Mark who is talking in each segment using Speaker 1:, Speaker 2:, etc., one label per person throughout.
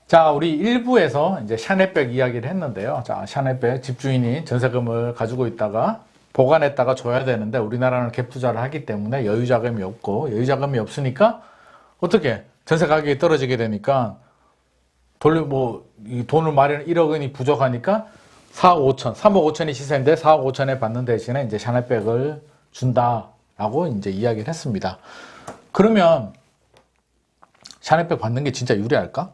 Speaker 1: 자, 우리 일부에서 이제 샤넬백 이야기를 했는데요. 자, 샤넬백 집주인이 전세금을 가지고 있다가 보관했다가 줘야 되는데 우리나라는 갭 투자를 하기 때문에 여유 자금이 없고 여유 자금이 없으니까 어떻게 전세 가격이 떨어지게 되니까 이 돈을 마련 1억 원이 부족하니까 4억 5천, 3억 5천이 시세인데 4억 5천에 받는 대신에 이제 샤넬백을 준다라고 이제 이야기를 했습니다. 그러면 샤넬백 받는 게 진짜 유리할까?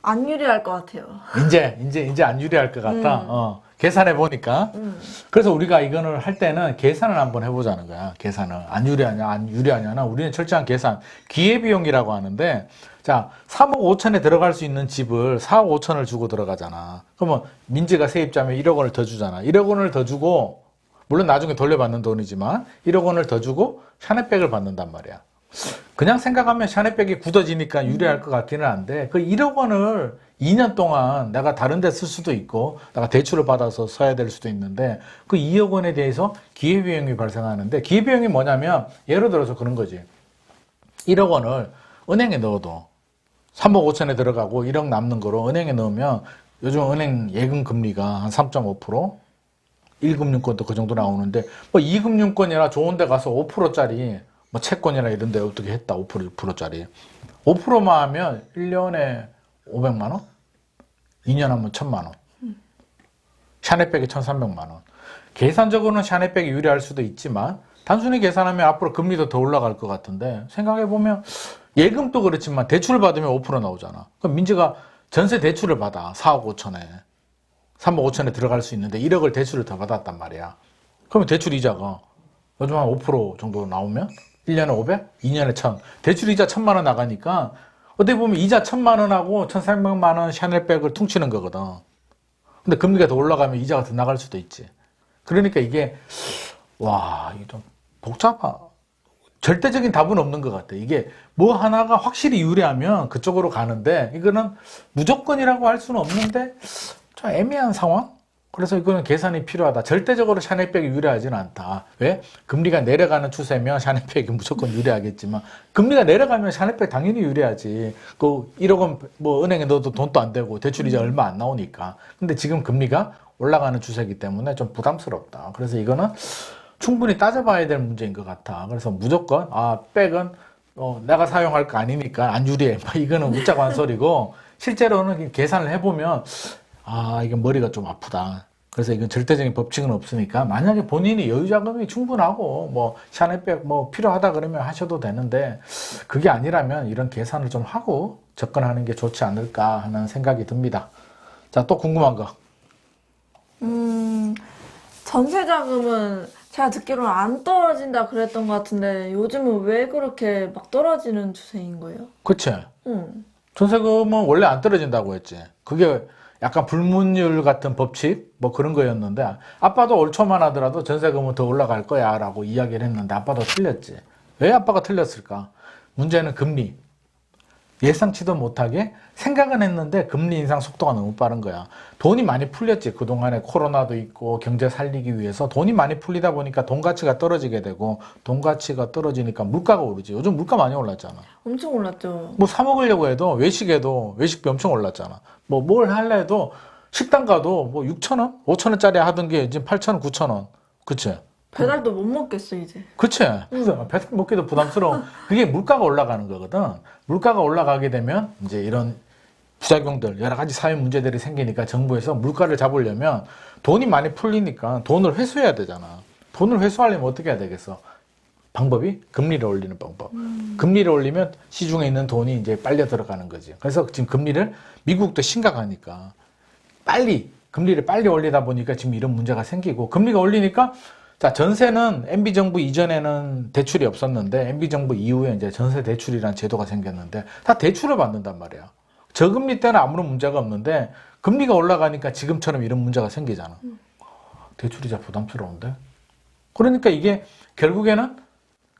Speaker 2: 안 유리할 것 같아요.
Speaker 1: 이제 안 유리할 것 같다. 계산해 보니까. 그래서 우리가 이거를 할 때는 계산을 한번 해보자는 거야. 계산을. 안 유리하냐, 안 유리하냐는 우리는 철저한 계산. 기회비용이라고 하는데, 자, 3억 5천에 들어갈 수 있는 집을 4억 5천을 주고 들어가잖아. 그러면 민지가 세입자면 1억 원을 더 주잖아. 1억 원을 더 주고, 물론 나중에 돌려받는 돈이지만, 1억 원을 더 주고 샤넬백을 받는단 말이야. 그냥 생각하면 샤넬백이 굳어지니까 유리할 것 같기는 한데 그 1억 원을 2년 동안 내가 다른 데 쓸 수도 있고 내가 대출을 받아서 써야 될 수도 있는데 그 2억 원에 대해서 기회비용이 발생하는데 기회비용이 뭐냐면 예를 들어서 그런 거지. 1억 원을 은행에 넣어도 3억 5천에 들어가고 1억 남는 거로 은행에 넣으면 요즘 은행 예금 금리가 한 3.5%, 1금융권도 그 정도 나오는데 뭐 2금융권이나 좋은 데 가서 5%짜리 뭐 채권이나 이런 데 어떻게 했다. 5%, 6%짜리. 5%만 하면 1년에 500만 원? 2년 하면 1000만 원. 샤넬백이 1300만 원. 계산적으로는 샤넬백이 유리할 수도 있지만 단순히 계산하면 앞으로 금리도 더 올라갈 것 같은데 생각해보면 예금도 그렇지만 대출을 받으면 5% 나오잖아. 그럼 민지가 전세 대출을 받아. 4억 5천에. 3억 5천에 들어갈 수 있는데 1억을 대출을 더 받았단 말이야. 그러면 대출 이자가 요즘 한 5% 정도 나오면 1년에 500? 2년에 1000. 대출 이자 1000만 원 나가니까 어떻게 보면 이자 1000만 원하고 1300만 원 샤넬백을 퉁치는 거거든. 근데 금리가 더 올라가면 이자가 더 나갈 수도 있지. 그러니까 이게 이게 좀 복잡하. 절대적인 답은 없는 것 같아. 이게 뭐 하나가 확실히 유리하면 그쪽으로 가는데 이거는 무조건이라고 할 수는 없는데 좀 애매한 상황? 그래서 이거는 계산이 필요하다. 절대적으로 샤넬백이 유리하지는 않다. 왜? 금리가 내려가는 추세면 샤넬백이 무조건 유리하겠지만 금리가 내려가면 샤넬백 당연히 유리하지. 그 1억 원 뭐 은행에 넣어도 돈도 안 되고 대출이자 얼마 안 나오니까. 근데 지금 금리가 올라가는 추세이기 때문에 좀 부담스럽다. 그래서 이거는 충분히 따져봐야 될 문제인 것 같아. 그래서 무조건 백은 내가 사용할 거 아니니까 안 유리해. 이거는 웃자관소리고 실제로는 계산을 해보면 이게 머리가 좀 아프다. 그래서 이건 절대적인 법칙은 없으니까 만약에 본인이 여유 자금이 충분하고 뭐 샤넬백 뭐 필요하다 그러면 하셔도 되는데 그게 아니라면 이런 계산을 좀 하고 접근하는 게 좋지 않을까 하는 생각이 듭니다. 자, 또 궁금한 거.
Speaker 2: 전세 자금은 제가 듣기로는 안 떨어진다 그랬던 것 같은데 요즘은 왜 그렇게 막 떨어지는 추세인 거예요?
Speaker 1: 그치?
Speaker 2: 응.
Speaker 1: 전세금은 원래 안 떨어진다고 했지. 그게 약간 불문율 같은 법칙 뭐 그런 거였는데 아빠도 올 초만 하더라도 전세금은 더 올라갈 거야 라고 이야기를 했는데 아빠도 틀렸지. 왜 아빠가 틀렸을까? 문제는 금리. 예상치도 못하게 생각은 했는데 금리 인상 속도가 너무 빠른 거야. 돈이 많이 풀렸지. 그동안에 코로나도 있고 경제 살리기 위해서 돈이 많이 풀리다 보니까 돈 가치가 떨어지게 되고 돈 가치가 떨어지니까 물가가 오르지. 요즘 물가 많이 올랐잖아.
Speaker 2: 엄청 올랐죠.
Speaker 1: 뭐 사 먹으려고 해도 외식에도 외식비 엄청 올랐잖아. 뭐 뭘 할래 해도 식당 가도 뭐 6,000원? 5,000원짜리 하던 게 이제 8,000원, 9,000원. 그치?
Speaker 2: 배달도 못 먹겠어 이제.
Speaker 1: 그치? 그래서 배달 먹기도 부담스러워. 그게 물가가 올라가는 거거든. 물가가 올라가게 되면 이제 이런 부작용들, 여러 가지 사회 문제들이 생기니까 정부에서 물가를 잡으려면 돈이 많이 풀리니까 돈을 회수해야 되잖아. 돈을 회수하려면 어떻게 해야 되겠어? 방법이 금리를 올리는 방법. 금리를 올리면 시중에 있는 돈이 이제 빨려 들어가는 거지. 그래서 지금 금리를 미국도 심각하니까 금리를 빨리 올리다 보니까 지금 이런 문제가 생기고 금리가 올리니까 자, 전세는 MB정부 이전에는 대출이 없었는데 MB정부 이후에 이제 전세 대출이라는 제도가 생겼는데 다 대출을 받는단 말이야. 저금리 때는 아무런 문제가 없는데 금리가 올라가니까 지금처럼 이런 문제가 생기잖아. 대출이자 부담스러운데? 그러니까 이게 결국에는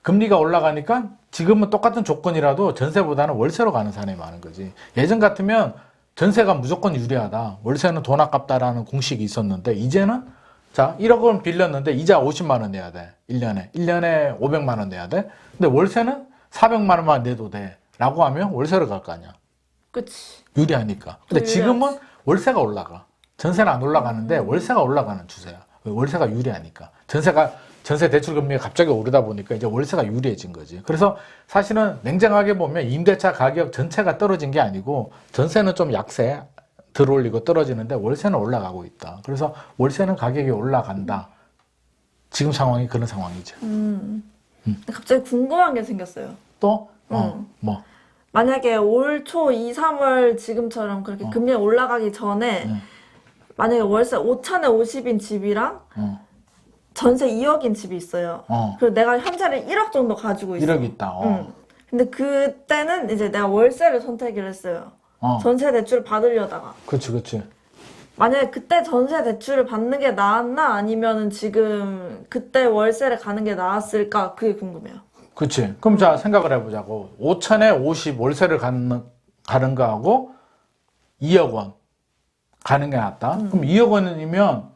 Speaker 1: 금리가 올라가니까 지금은 똑같은 조건이라도 전세보다는 월세로 가는 사람이 많은 거지. 예전 같으면 전세가 무조건 유리하다. 월세는 돈 아깝다라는 공식이 있었는데 이제는 자, 1억 원 빌렸는데 이자 50만 원 내야 돼. 1년에. 1년에 500만 원 내야 돼. 근데 월세는 400만 원만 내도 돼. 라고 하면 월세를 갈 거 아니야.
Speaker 2: 그치.
Speaker 1: 유리하니까. 근데
Speaker 2: 더
Speaker 1: 지금은 월세가 올라가. 전세는 안 올라가는데 월세가 올라가는 추세야. 왜? 월세가 유리하니까. 전세 대출 금리가 갑자기 오르다 보니까 이제 월세가 유리해진 거지. 그래서 사실은 냉정하게 보면 임대차 가격 전체가 떨어진 게 아니고 전세는 좀 약세 들어올리고 떨어지는데 월세는 올라가고 있다. 그래서 월세는 가격이 올라간다. 지금 상황이 그런 상황이죠.
Speaker 2: 근데 갑자기 궁금한 게 생겼어요.
Speaker 1: 또? 뭐?
Speaker 2: 만약에 올 초 2, 3월 지금처럼 그렇게 금리 올라가기 전에 만약에 월세 5천에 50인 집이랑 전세 2억인 집이 있어요. 그리고 내가 현재는 1억 정도 가지고 있어.
Speaker 1: 1억 있다.
Speaker 2: 근데 그때는 이제 내가 월세를 선택을 했어요. 전세 대출 받으려다가.
Speaker 1: 그치.
Speaker 2: 만약에 그때 전세 대출을 받는 게 나았나 아니면은 지금 그때 월세를 가는 게 나았을까 그게 궁금해요.
Speaker 1: 그치. 그럼 자, 생각을 해보자고. 5천에 50 월세를 가는 거하고 2억 원 가는 게 낫다. 그럼 2억 원이면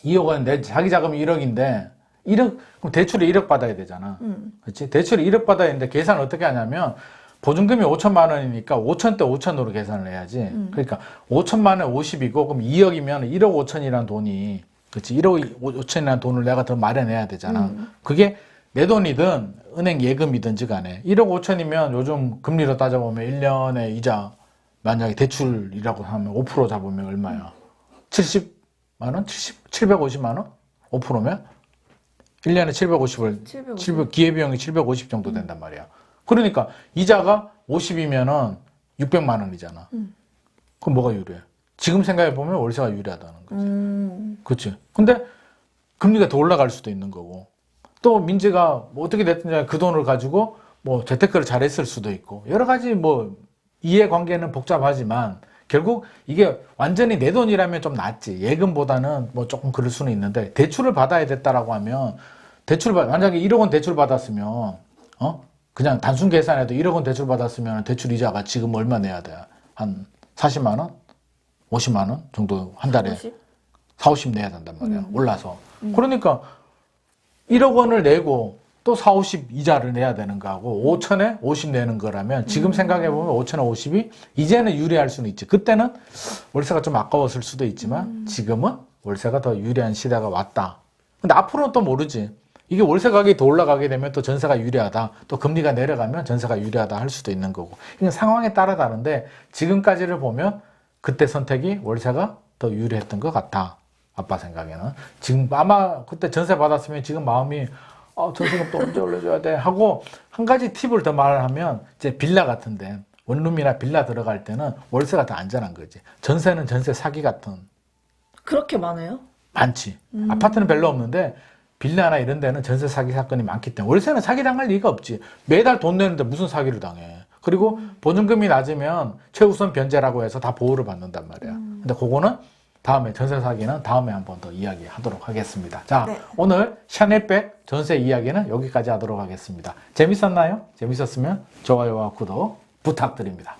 Speaker 1: 2억 원 내 자기 자금이 1억인데 1억 그럼 대출을 1억 받아야 되잖아. 그렇지? 대출을 1억 받아야 되는데 계산을 어떻게 하냐면 보증금이 5천만 원이니까 5천 대 5천으로 계산을 해야지. 그러니까 5천만 원에 50이고 그럼 2억이면 1억 5천이라는 돈이 그렇지? 1억 5천이라는 돈을 내가 더 마련해야 되잖아. 그게 내 돈이든 은행 예금이든지 간에 1억 5천이면 요즘 금리로 따져보면 1년에 이자 만약에 대출이라고 하면 5% 잡으면 얼마야? 70만 원? 750만 원? 5%면? 1년에 750을 기회비용이 750 정도 된단 말이야. 그러니까 이자가 50이면은 600만 원이잖아. 그럼 뭐가 유리해? 지금 생각해 보면 월세가 유리하다는 거지. 그렇지. 근데 금리가 더 올라갈 수도 있는 거고. 또 민재가 뭐 어떻게 됐든 그 돈을 가지고 뭐 재테크를 잘했을 수도 있고 여러 가지 뭐 이해관계는 복잡하지만 결국 이게 완전히 내 돈이라면 좀 낫지. 예금보다는 뭐 조금 그럴 수는 있는데 대출을 받아야 됐다라고 하면 만약에 1억 원 대출 받았으면 그냥 단순 계산해도 1억 원 대출 받았으면 대출 이자가 지금 얼마 내야 돼? 한 40만 원? 50만 원 정도 한 달에 4, 50 내야 된단 말이야. 올라서. 그러니까 1억 원을 내고 또 4, 50 이자를 내야 되는 거하고 5천에 50 내는 거라면 지금 생각해보면 5천에 50이 이제는 유리할 수는 있지. 그때는 월세가 좀 아까웠을 수도 있지만 지금은 월세가 더 유리한 시대가 왔다. 근데 앞으로는 또 모르지. 이게 월세 가격이 더 올라가게 되면 또 전세가 유리하다. 또 금리가 내려가면 전세가 유리하다 할 수도 있는 거고. 이건 상황에 따라 다른데 지금까지를 보면 그때 선택이 월세가 더 유리했던 것 같다. 아빠 생각에는. 지금 아마 그때 전세 받았으면 지금 마음이 전세금 또 언제 올려줘야 돼 하고 한 가지 팁을 더 말하면 이제 빌라 같은데 원룸이나 빌라 들어갈 때는 월세가 더 안전한 거지. 전세는 전세 사기 같은.
Speaker 2: 그렇게 많아요?
Speaker 1: 많지. 아파트는 별로 없는데 빌라나 이런 데는 전세 사기 사건이 많기 때문에 월세는 사기 당할 리가 없지. 매달 돈 내는데 무슨 사기를 당해. 그리고 보증금이 낮으면 최우선 변제라고 해서 다 보호를 받는단 말이야. 근데 그거는 다음에 전세 사기는 다음에 한 번 더 이야기하도록 하겠습니다. 자,
Speaker 2: 네.
Speaker 1: 오늘 샤넬백 전세 이야기는 여기까지 하도록 하겠습니다. 재밌었나요? 재밌었으면 좋아요와 구독 부탁드립니다.